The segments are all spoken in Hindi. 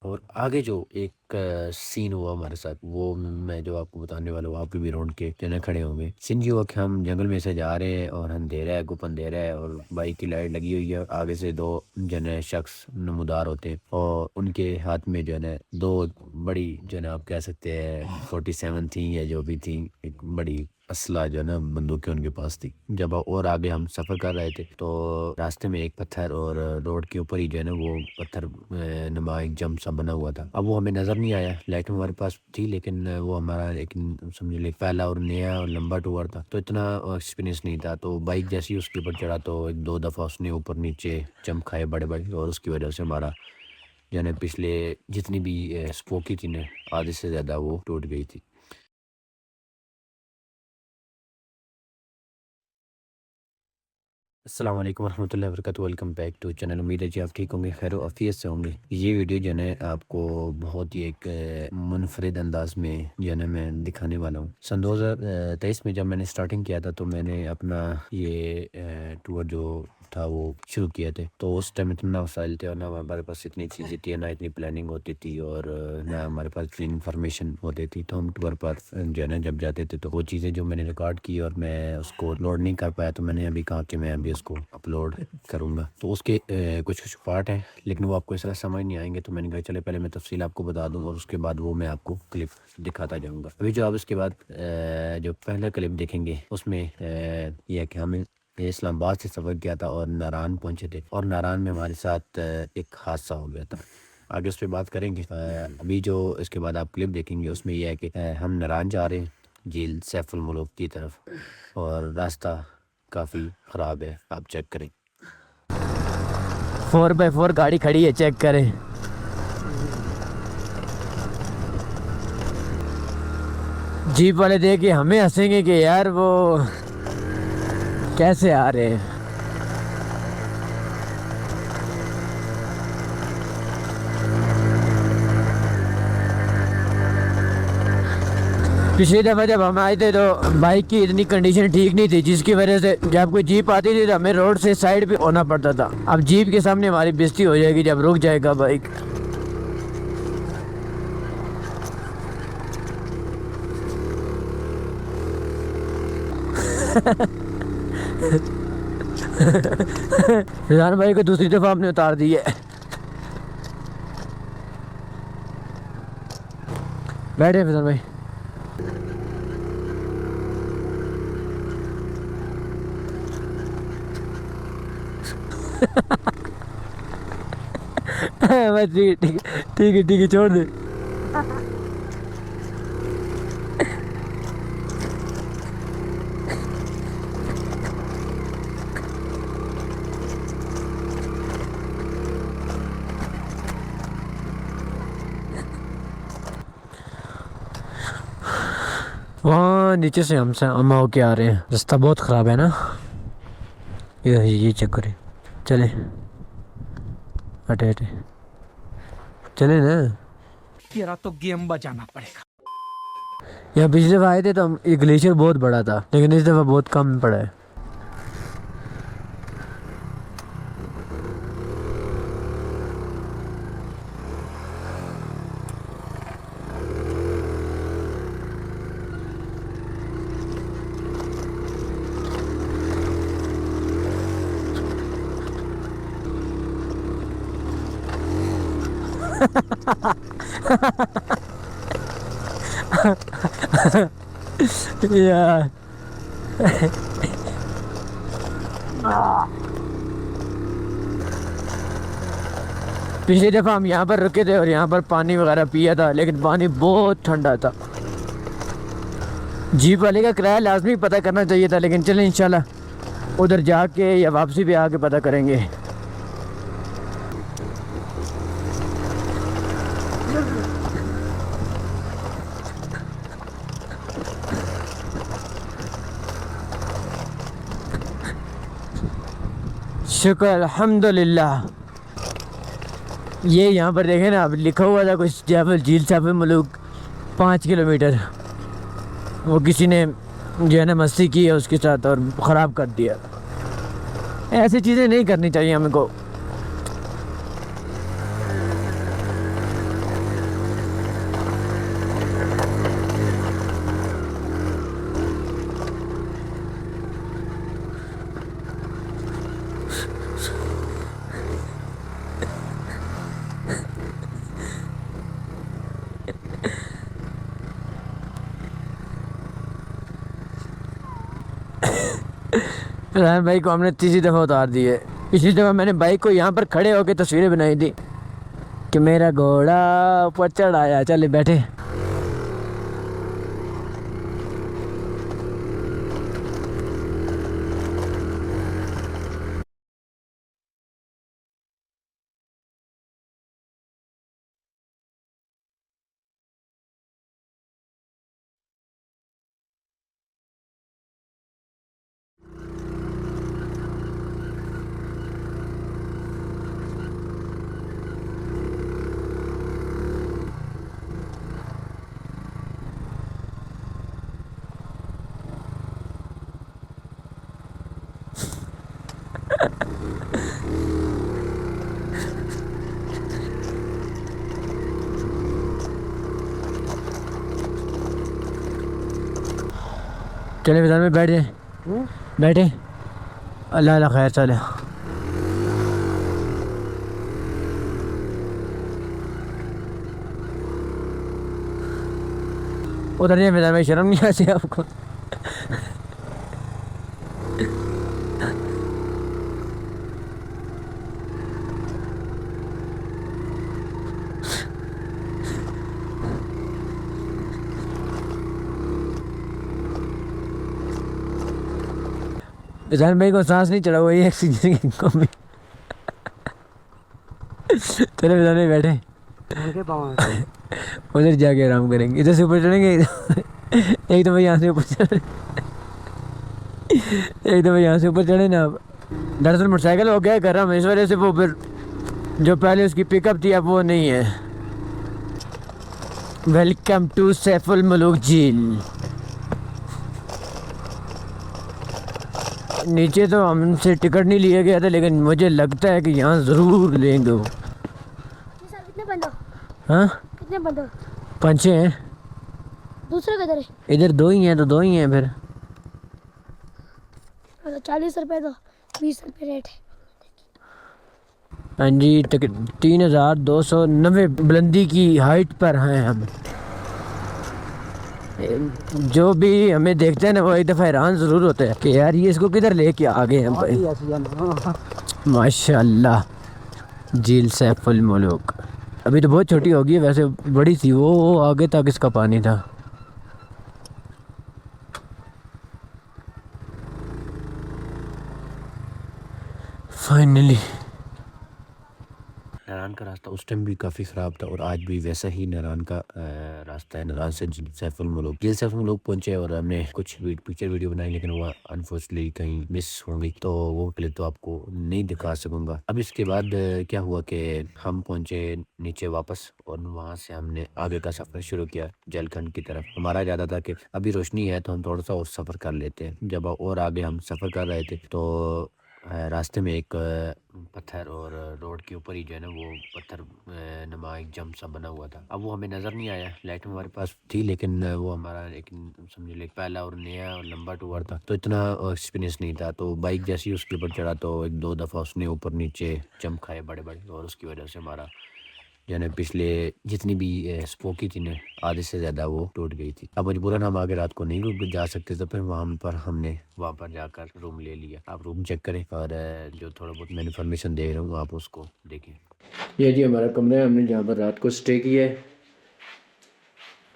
और आगे जो एक सीन हुआ हमारे साथ वो मैं जो आपको बताने वाला हूँ, आप भी रोड के जने खड़े होंगे। सीन ये हुआ कि हम जंगल में से जा रहे हैं और अंधेरा है, गुप अंधेरा है और बाइक की लाइट लगी हुई है। आगे से दो जने शख्स नमूदार होते हैं और उनके हाथ में जो है ना दो बड़ी जो है ना आप कह सकते हैं 47 थी या जो भी थी, एक बड़ी असला जो है ना बंदूकें उनके पास थी। जब और आगे हम सफ़र कर रहे थे तो रास्ते में एक पत्थर और रोड के ऊपर ही जो है ना वो पत्थर नुमा एक जंप सा बना हुआ था। अब वो हमें नज़र नहीं आया, लाइट हमारे पास थी लेकिन वो हमारा एक समझ लीजिए पहला और नया और लंबा टूर था तो इतना एक्सपीरियंस नहीं था। तो बाइक जैसे ही उसके ऊपर चढ़ा तो एक दो दफ़ा उसने ऊपर नीचे जंप खाए बड़े बड़े और उसकी वजह से हमारा यानी पिछले जितनी भी स्पोकी थी ना आधे से ज़्यादा वो टूट गई थी। अस्सलाम वालेकुम वरहमतुल्लाहि वबरकातुहू। Welcome back to channel. उम्मीद है जी आप ठीक होंगे, खैर आफियत से होंगे। ये वीडियो जो है आपको बहुत ही एक मुनफरिद अंदाज में जो है मैं दिखाने वाला हूँ। सन 2023 में जब मैंने स्टार्टिंग किया था तो मैंने अपना ये टूर जो था वो शुरू किए थे। तो उस टाइम इतना वसाइल थे और ना हमारे पास इतनी चीज़ें थी, ना इतनी प्लानिंग होती थी और ना हमारे पास इतनी इन्फॉर्मेशन होती थी। तो हम टूर पर जो है ना जब जाते थे तो वो चीज़ें जो मैंने रिकॉर्ड की और मैं उसको लोड नहीं कर पाया तो मैंने अभी कहा कि मैं अभी उसको अपलोड करूँगा। तो उसके कुछ कुछ पार्ट हैं लेकिन वो आपको इस तरह समझ नहीं आएंगे तो मैंने कहा चले पहले मैं तफसील आपको बता दूँ और उसके बाद वो मैं आपको क्लिप दिखाता जाऊँगा। अभी जो आप इसके बाद जो पहला क्लिप देखेंगे उसमें यह है कि हमें ये इस्लामाबाद से सफ़र किया था और नारायण पहुंचे थे और नारायण में हमारे साथ एक हादसा हो गया था। आगे उस पर बात करेंगे। अभी जो इसके बाद आप क्लिप देखेंगे उसमें यह है कि हम नारायण जा रहे हैं झील सैफुल मुल्क की तरफ और रास्ता काफ़ी ख़राब है, आप चेक करें। 4x4 गाड़ी खड़ी है, चेक करें। जीप वाले देख के हमें हंसेंगे कि यार वो कैसे आ रहे हैं। पिछली दफ़ा जब हम आए थे तो बाइक की इतनी कंडीशन ठीक नहीं थी जिसकी वजह से जब कोई जीप आती थी तो हमें रोड से साइड पे होना पड़ता था। अब जीप के सामने हमारी बेइज्जती हो जाएगी जब रुक जाएगा बाइक। रिजान भाई को दूसरी दफ़ा हमने उतार दी है। बैठे फिजान भाई। बस ठीक है ठीक है ठीक है ठीक है, छोड़ दे। वहाँ नीचे से हम होके आ रहे हैं, रास्ता बहुत ख़राब है ना। ये चेक करें, चले हटे हटे चले ना। तेरा तो गेम बजाना पड़ेगा। यहाँ पिछली दफ़ा आए थे तो हम ये ग्लेशियर बहुत बड़ा था लेकिन इस दफ़ा बहुत कम पड़ा है। यार पिछली दफ़ा हम यहाँ पर रुके थे और यहाँ पर पानी वगैरह पिया था लेकिन पानी बहुत ठंडा था। जीप वाले का किराया लाजमी पता करना चाहिए था लेकिन चलें इंशाल्लाह उधर जाके या वापसी पे आके पता करेंगे। शुक्र अल्हम्दुलिल्लाह। ये यहाँ पर देखें ना, अब लिखा हुआ था कुछ जैफल झील सैफुल मुल्क 5 किलोमीटर। वो किसी ने जो है ना मस्ती की है उसके साथ और ख़राब कर दिया। ऐसी चीज़ें नहीं करनी चाहिए हमको। रायन भाई को हमने तीसरी दफ़ा उतार दी है। पिछली दफ़ा मैंने बाइक को यहाँ पर खड़े होकर तस्वीरें बनाई थी कि मेरा घोड़ा ऊपर चढ़ आया। चले बैठे। चले मैदान में बैठ जाए। बैठे। अल्लाह अल्लाह खैर। चले उधर नहीं मैदान में, शर्म नहीं आती आपको? जान भाई को सांस नहीं चढ़ा, वही ऑक्सीजन की कमी। चले मैदान में बैठे। उधर जाके आराम करेंगे। इधर से ऊपर चढ़ेंगे। एक दफ़ा यहाँ से ऊपर चढ़े। एक दफ़ा यहाँ से ऊपर चढ़े ना आप। दरअसल मोटरसाइकिल हो गया गर्म, इस वजह से वो फिर जो पहले उसकी पिकअप थी अब वो नहीं है। वेलकम टू सैफुल मलूक झील। नीचे तो हमसे टिकट नहीं लिया गया था, लेकिन मुझे लगता है कि यहाँ ज़रूर लेंगे वो। कितने बंदो? हाँ कितने बंदो? 5-6 हैं। दूसरे किधर है? इधर 2 ही हैं, तो 2 ही हैं फिर। 40 रुपए तो 20 रुपए रेट है। हाँ जी, 3290 बुलंदी की हाइट पर हैं हम। जो भी हमें देखते हैं ना वो एक दफ़ा हैरान ज़रूर होता है कि यार ये इसको किधर लेके आ गए हैं भाई। माशाल्लाह झील सैफुल मलूक। अभी तो बहुत छोटी होगी, वैसे बड़ी थी वो आगे तक इसका पानी था। फाइनली नारान का रास्ता उस टाइम भी काफ़ी ख़राब था और आज भी वैसा ही नारान का रास्ता है। नारान से झील सैफुल मलूक पहुंचे और हमने कुछ पिक्चर वीडियो बनाई, लेकिन वो अनफॉर्चुनेटली कहीं मिस हो गई, तो वो क्लिप तो आपको नहीं दिखा सकूंगा। अब इसके बाद क्या हुआ कि हम पहुंचे नीचे वापस और वहाँ से हमने आगे का सफ़र शुरू किया जलखंड की तरफ। हमारा इरादा था कि अभी रोशनी है तो हम थोड़ा सा और सफ़र कर लेते हैं। जब और आगे हम सफ़र कर रहे थे तो रास्ते में एक पत्थर और रोड के ऊपर ही जो है ना वो पत्थर नुमा एक जंप सा बना हुआ था। अब वो हमें नज़र नहीं आया, लाइट हमारे पास थी, लेकिन वो हमारा समझ ले पहला और नया और लंबा टूर था, तो इतना एक्सपीरियंस नहीं था। तो बाइक जैसे ही उसके ऊपर चढ़ा तो 1-2 दफ़ा उसने ऊपर नीचे जंप खाए बड़े बड़े, और उसकी वजह से हमारा जो है पिछले जितनी भी स्पोकी थी ना आधे से ज़्यादा वो टूट गई थी। अब मजबूरन हम आगे रात को नहीं जा सकते, तो फिर हमने वहाँ पर जाकर रूम ले लिया। आप रूम चेक करें और जो थोड़ा बहुत मैं इन्फॉर्मेशन दे रहा हूँ आप उसको देखें। ये जी हमारा कमरा है, हमने जहाँ पर रात को स्टे किया है।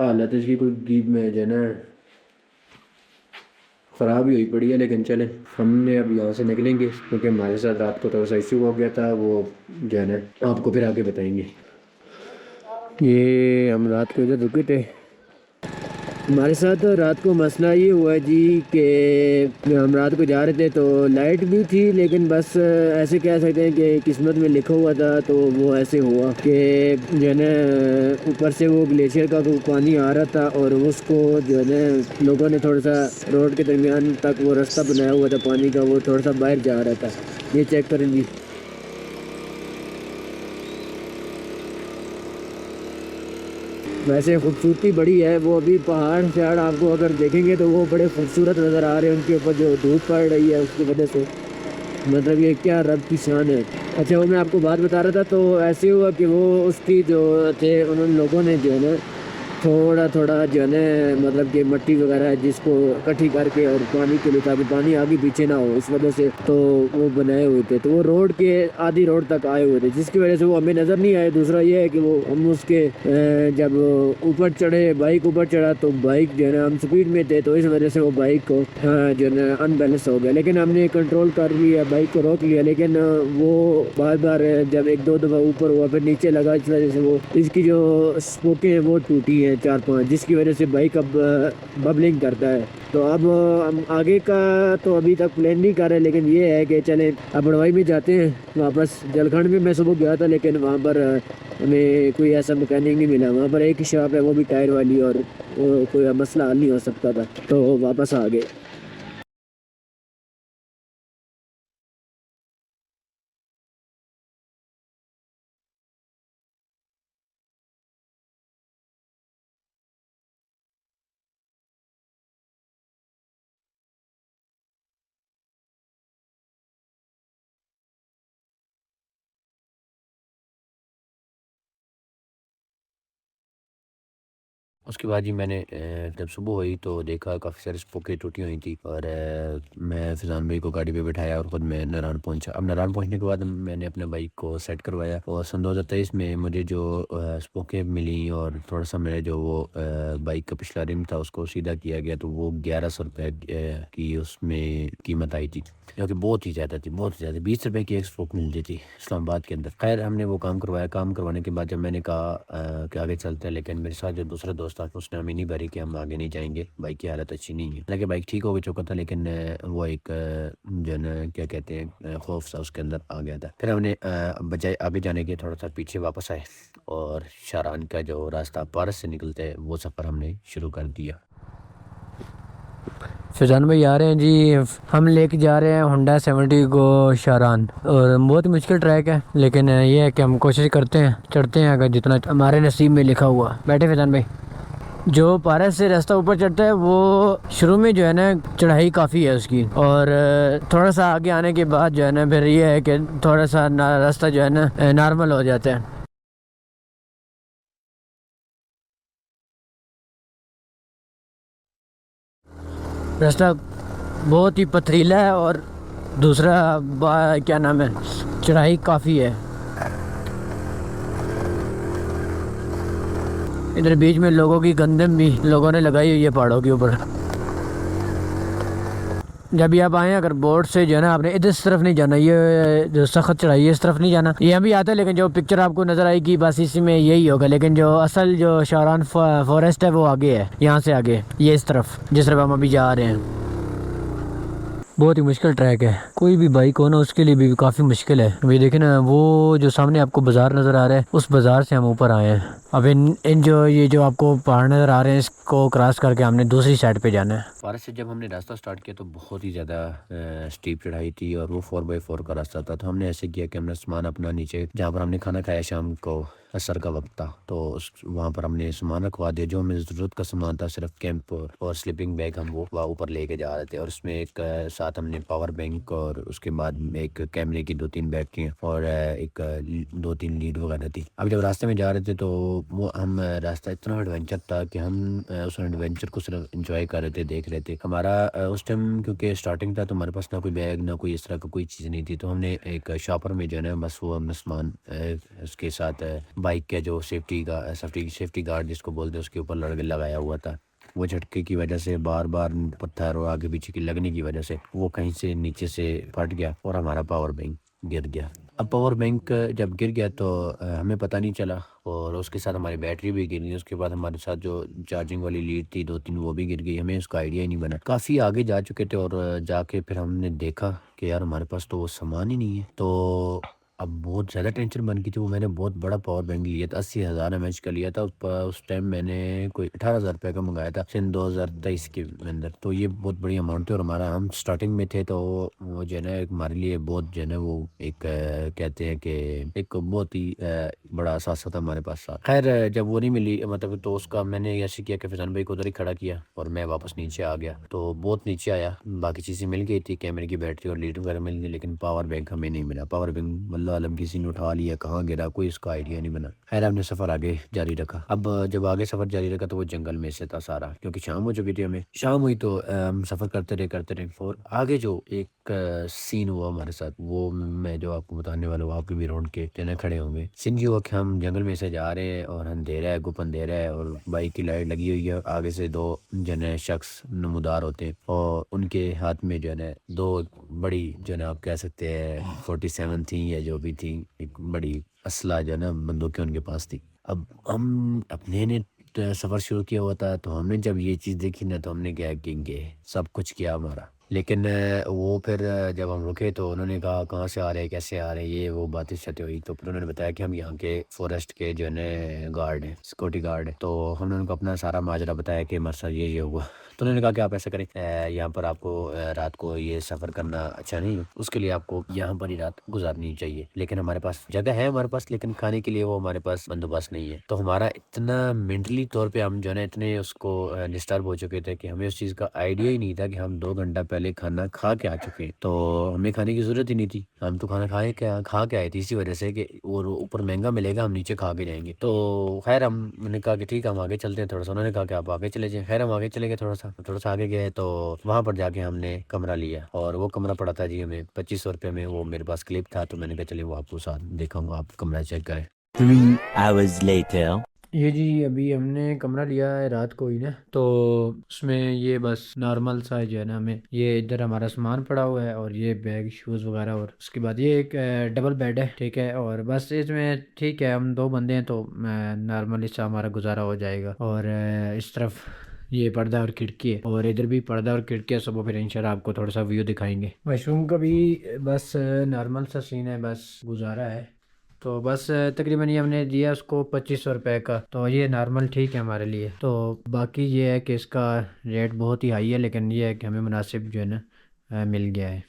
हालत इसकी कोई गीब में जो है ना ख़राब ही हुई पड़ी है, लेकिन चले हमने अब यहाँ से निकलेंगे क्योंकि हमारे साथ रात को थोड़ा सा इशू हो गया था, वो जो है ना आपको फिर आगे बताएंगे। ये हम रात को इधर रुके थे। हमारे साथ रात को मसला ये हुआ जी कि हम रात को जा रहे थे तो लाइट भी थी, लेकिन बस ऐसे कह सकते हैं कि किस्मत में लिखा हुआ था, तो वो ऐसे हुआ कि जो है ना ऊपर से वो ग्लेशियर का पानी आ रहा था और उसको जो है ना लोगों ने थोड़ा सा रोड के दरमियान तक वो रास्ता बनाया हुआ था पानी का, वो थोड़ा सा बाहर जा रहा था। ये चेक करें जी। वैसे खूबसूरती बड़ी है, वो अभी पहाड़ शहाड़ आपको अगर देखेंगे तो वो बड़े खूबसूरत नज़र आ रहे हैं। उनके ऊपर जो धूप पड़ रही है उसकी वजह से, मतलब ये क्या रब की शान है। अच्छा वो मैं आपको बात बता रहा था, तो ऐसे हुआ कि वो उसकी जो थे उन्होंने लोगों ने जो है ना थोड़ा थोड़ा जो है ना मतलब कि मिट्टी वगैरह है जिसको इकट्ठी करके और पानी के लिए, ताकि पानी आगे पीछे ना हो इस वजह से तो वो बनाए हुए थे। तो वो रोड के आधी रोड तक आए हुए थे, जिसकी वजह से वो हमें नज़र नहीं आए। दूसरा ये है कि वो हम उसके जब ऊपर चढ़े, बाइक ऊपर चढ़ा तो बाइक जो है ना हम स्पीड में थे, तो इस वजह से वो बाइक को जो है ना अनबैलेंस हो गया। लेकिन हमने कंट्रोल कर लिया, बाइक को रोक लिया, लेकिन वो बार बार जब एक दो दफ़ा ऊपर हुआ फिर नीचे लगा, इस वजह से वो इसकी जो स्पोकें हैं वो टूटी हैं 4-5, जिसकी वजह से बाइक अब बबलिंग करता है। तो अब हम आगे का तो अभी तक प्लान नहीं कर रहे, लेकिन ये है कि चलें अब बड़वाई में जाते हैं वापस। जलखंड में मैं सुबह गया था, लेकिन वहाँ पर हमें कोई ऐसा मैकेनिक नहीं मिला। वहाँ पर एक ही शॉप है, वो भी टायर वाली, और कोई मसला हल नहीं हो सकता था, तो वापस आ गए। उसके बाद जी मैंने जब सुबह हुई तो देखा काफ़ी सारी स्पोकें टूटी हुई थी, और मैं फैज़ान भाई को गाड़ी पे बिठाया और ख़ुद मैं नारायण पहुंचा। अब नारायण पहुंचने के बाद मैंने अपने बाइक को सेट करवाया, और सन 2023 में मुझे जो स्पोकें मिली और थोड़ा सा मेरे जो वो बाइक का पिछला रिम था उसको सीधा किया गया, तो वो 1100 रुपये की उसमें कीमत आई थी, जो कि बहुत ही ज़्यादा थी, बहुत ज़्यादा। 20 रुपये की एक स्पोक मिलती थी इस्लामाबाद के अंदर। खैर हमने वो काम करवाया। काम करवाने के बाद जब मैंने कहा कि आगे चलते हैं, लेकिन मेरे साथ जो दूसरा दोस्त था उसने हमें नहीं भरी कि हम आगे नहीं जाएंगे, बाइक की हालत अच्छी नहीं है। हालांकि बाइक ठीक हो चुका था, लेकिन वो एक जो है ना क्या कहते हैं खौफ सा उसके अंदर आ गया था। फिर हमने बजाय आगे जाने के थोड़ा सा पीछे वापस आए, और शारान का जो रास्ता पारस से निकलते है वो सफ़र हमने शुरू कर दिया। फैज़ान भाई आ रहे हैं जी, हम लेके जा रहे हैं होंडा 70 को शारान, और बहुत मुश्किल ट्रैक है, लेकिन ये है कि हम कोशिश करते हैं, चढ़ते हैं अगर जितना हमारे नसीब में लिखा हुआ। बैठे फैज़ान भाई। जो पारस से रास्ता ऊपर चढ़ता है वो शुरू में जो है ना चढ़ाई काफ़ी है उसकी, और थोड़ा सा आगे आने के बाद जो है ना फिर ये है कि थोड़ा सा रास्ता जो है ना नॉर्मल हो जाता है। रास्ता बहुत ही पथरीला है, और दूसरा क्या नाम है, चढ़ाई काफ़ी है। इधर बीच में लोगों की गंदम भी लोगों ने लगाई हुई है पहाड़ों के ऊपर। जब भी आप आए अगर बोर्ड से जो है ना आपने इधर इस तरफ नहीं जाना, ये जो सख्त चढ़ाई है इस तरफ नहीं जाना। ये भी आता है, लेकिन जो पिक्चर आपको नज़र आएगी बस इसी में यही होगा, लेकिन जो असल जो शारान फॉरेस्ट है वो आगे है, यहाँ से आगे ये इस तरफ जिस तरफ हम अभी जा रहे हैं। बहुत ही मुश्किल ट्रैक है, कोई भी बाइक हो ना उसके लिए भी काफ़ी मुश्किल है। अभी देखे ना वो जो सामने आपको बाज़ार नज़र आ रहा है, उस बाज़ार से हम ऊपर आए हैं। अब इन जो ये जो आपको पहाड़ नज़र आ रहे हैं इसको क्रॉस करके हमने दूसरी साइड पे जाना है। पारस से जब हमने रास्ता स्टार्ट किया तो बहुत ही ज़्यादा स्टीप चढ़ाई थी, और वो 4x4 का रास्ता था। तो हमने ऐसे किया कि हमने सामान अपना नीचे, जहाँ पर हमने खाना खाया शाम को, असर का वक्त था, तो वहाँ पर हमने सामान रखवा दिया। जो हमें ज़रूरत का सामान था, सिर्फ कैंप और स्लीपिंग बैग, हम वो वहाँ ऊपर लेके जा रहे थे। और उसमें एक साथ हमने पावर बैंक, और उसके बाद एक कैमरे की 2-3 बैग थी, और एक 2-3 लीड वगैरह थी। अब जब रास्ते में जा रहे थे तो वो हम रास्ता इतना एडवेंचर था कि हम उस एडवेंचर को सिर्फ इंजॉय कर रहे थे, देख रहे थे। हमारा उस टाइम क्योंकि स्टार्टिंग था तो हमारे पास ना कोई बैग ना कोई इस तरह का कोई चीज़ नहीं थी, तो हमने एक शॉपर में जो है ना बस वो हमने सामान उसके साथ बाइक के जो सेफ्टी गार्ड जिसको बोलते हैं उसके ऊपर लगाया हुआ था। वो झटके की वजह से बार बार पत्थर और आगे पीछे की लगने की वजह से वो कहीं से नीचे से फट गया और हमारा पावर बैंक गिर गया। अब पावर बैंक जब गिर गया तो हमें पता नहीं चला, और उसके साथ हमारी बैटरी भी गिर गई। उसके बाद हमारे साथ जो चार्जिंग वाली लीड थी 2-3 वो भी गिर गई। हमें उसका आइडिया ही नहीं बना। काफ़ी आगे जा चुके थे, और जाके फिर हमने देखा कि यार हमारे पास तो वो सामान ही नहीं है। तो अब बहुत ज़्यादा टेंशन बन गई थी। वो मैंने बहुत बड़ा पावर बैंक लिया था, 80,000 mAh का लिया था। उस टाइम मैंने कोई 18,000 रुपये का मंगाया था सन 2023 के अंदर। तो ये बहुत बड़ी अमाउंट थी, और हमारा हम स्टार्टिंग में थे, तो वो जो है ना हमारे लिए बहुत जो है ना वो एक कहते हैं कि एक बहुत ही बड़ा असासा था हमारे पास साथ। खैर जब वो नहीं मिली मतलब, तो उसका मैंने ऐसे किया कि फैज़ान भाई को उधर ही खड़ा किया, और मैं वापस नीचे आ गया। तो बहुत नीचे आया, बाकी चीज़ें मिल गई थी, कैमरे की बैटरी और लीड वगैरह मिल गई, लेकिन पावर बैंक हमें नहीं मिला। पावर बैंक मतलब अल्लाह आलम किसी ने उठा लिया, कहाँ गिरा कोई इसका आइडिया नहीं बना। खैर हमने सफ़र आगे जारी रखा। अब जब आगे सफ़र जारी रखा तो वो जंगल में से था सारा, क्योंकि शाम हो चुकी थी। हमें शाम हुई तो हम सफ़र करते रहे और आगे जो एक सीन हुआ हमारे साथ, वो मैं जो आपको बताने वाला हूँ, आपके भी रोड के जने खड़े होंगे। सीन ये हुआ कि हम जंगल में से जा रहे हैं और अंधेरा है, गुप अंधेरा है और बाइक की लाइट लगी हुई है। आगे से दो जने शख्स नमूदार होते हैं और उनके हाथ में जो है दो बड़ी जो है आप कह सकते हैं 47 थी या जो भी थी, एक बड़ी असला जो है ना बंदूकें उनके पास थी। अब हम अपने ने सफ़र शुरू किया हुआ था, तो हमने जब ये चीज़ देखी ना तो हमने क्या किंगे सब कुछ किया हमारा। लेकिन वो फिर जब हम रुके तो उन्होंने कहा कहाँ से आ रहे हैं, कैसे आ रहे हैं, ये वो बातें शतें हुई। तो फिर उन्होंने बताया कि हम यहाँ के फॉरेस्ट के जो है ना गार्ड हैं, सिक्योरिटी गार्ड है। तो हमने उनको अपना सारा माजरा बताया कि हमारे साथ ये हुआ। तो उन्होंने कहा कि आप ऐसा करें, यहाँ पर आपको रात को ये सफ़र करना अच्छा नहीं है, उसके लिए आपको यहाँ पर ही रात गुजारनी चाहिए। लेकिन हमारे पास जगह है हमारे पास, लेकिन खाने के लिए वो हमारे पास बंदोबस्त नहीं है। तो हमारा इतना मेंटली तौर पे हम जो है ना इतने उसको डिस्टर्ब हो चुके थे कि हमें उस चीज़ का आइडिया ही नहीं था कि हम 2 घंटा पहले खाना खा के आ चुके हैं। तो हमें खाने की ज़रूरत ही नहीं थी, हम तो खाना खा के आए थे इसी वजह से कि वो ऊपर महंगा मिलेगा, हम नीचे खा के जाएंगे। तो खैर हमने कहा कि ठीक है हम आगे चलते हैं थोड़ा सा। उन्होंने कहा कि आप आगे चले जाएं। खैर हम आगे चले गए, थोड़ा सा आगे गए तो वहाँ पर जाके हमने कमरा लिया और वो कमरा पड़ा था जी हमें 2500 रुपये में। वो मेरे पास क्लिप था तो मैंने कहा चलिए वो आपको साथ दिखाऊंगा, आप कमरा चेक करें। 3 hours later. ये जी अभी हमने कमरा लिया है रात को ही ना, तो उसमें ये बस नॉर्मल सा जो है ना, हमें ये इधर हमारा सामान पड़ा हुआ है और ये बैग शूज़ वगैरह, और उसके बाद ये एक डबल बेड है, ठीक है। और बस इसमें ठीक है हम 2 बंदे हैं तो नॉर्मली सा हमारा गुजारा हो जाएगा। और इस तरफ ये पर्दा और खिड़की है और इधर भी पर्दा और खिड़की है। सुबह फिर इंशाल्लाह आपको थोड़ा सा व्यू दिखाएंगे। वॉशरूम का भी बस नॉर्मल सा सीन है, बस गुजारा है। तो बस तकरीबन ये हमने दिया उसको 2500 रुपये का, तो ये नॉर्मल ठीक है हमारे लिए। तो बाकी ये है कि इसका रेट बहुत ही हाई है, लेकिन ये है कि हमें मुनासिब जो है ना मिल गया है।